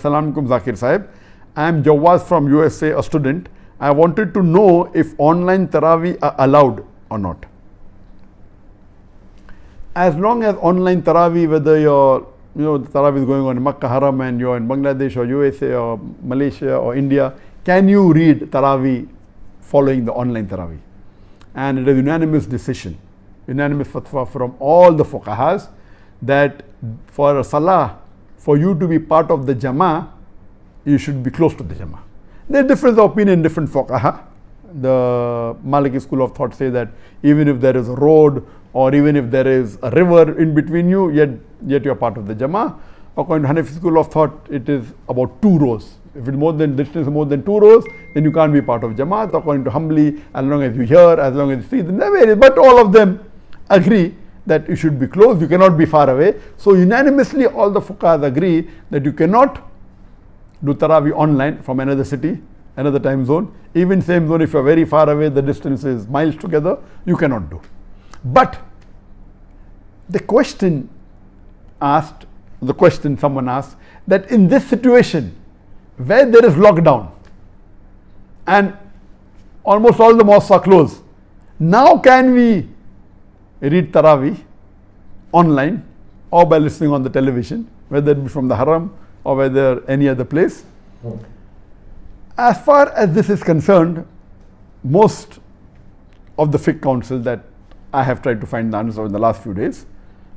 Assalamu alaikum Zakir Sahib. I am Jawaz from USA, a student. I wanted to know if online Taraweeh are allowed or not. As long as online Taraweeh, whether the Taraweeh is going on in Makkah Haram and you're in Bangladesh or USA or Malaysia or India, can you read Taraweeh following the online Taraweeh? And it is a unanimous decision, unanimous fatwa from all the fuqahas that for a salah, for you to be part of the Jama'ah, you should be close to the Jama'ah. There is difference of opinion in different fuqaha. The Maliki school of thought say that even if there is a road or even if there is a river in between you, yet you are part of the Jama'ah. According to Hanafi school of thought, it is about 2 rows. If it is distance more than 2 rows, then you can't be part of Jama'at. According to Hanbali, as long as you hear, as long as you see, then there varies. But all of them agree that you should be close, you cannot be far away. So unanimously all the fuqahas agree that you cannot do Taraweeh online from another city, another time zone. Even same zone, if you are very far away, the distance is miles together, you cannot do. But the question someone asked, that in this situation where there is lockdown and almost all the mosques are closed, now can we read Taraweeh online or by listening on the television, whether it be from the Haram or whether any other place? As far as this is concerned, most of the fiqh council that I have tried to find the answer in the last few days,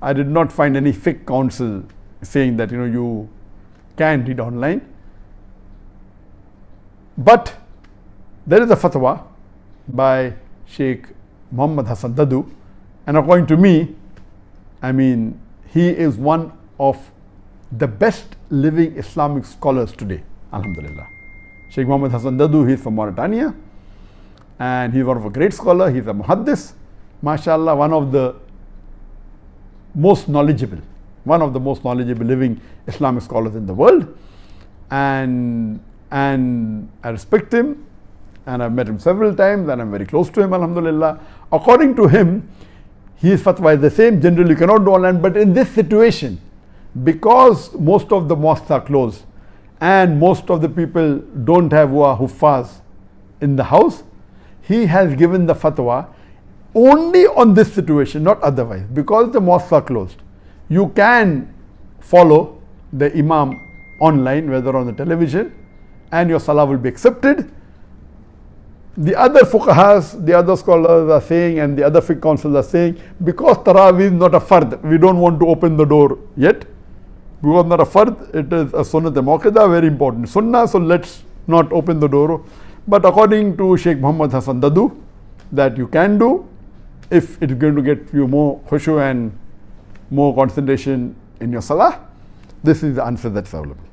I did not find any fiqh council saying that you can read online. But there is a fatwa by Sheikh Muhammad Hassan Dadu, and according to me, he is one of the best living Islamic scholars today, alhamdulillah. Sheikh Muhammad Hassan Dadu, he is from Mauritania and he is one of a great scholar. He is a muhaddis, mashallah, one of the most knowledgeable living Islamic scholars in the world, and I respect him and I've met him several times and I'm very close to him, alhamdulillah. According to him, his fatwa is the same. Generally you cannot do online, but in this situation, because most of the mosques are closed and most of the people don't have huffaz in the house, he has given the fatwa only on this situation, not otherwise. Because the mosques are closed, you can follow the Imaam online, whether on the television, and your salah will be accepted. The other fuqahas, the other scholars are saying, and the other fiqh councils are saying, because Taraweeh is not a fard, we don't want to open the door yet. Because not a fard, it is a sunnah muakkada, very important sunnah, so let's not open the door. But according to Sheikh Muhammad Hassan Dadu, that you can do if it is going to get you more khushu and more concentration in your salah. This is the answer that's available.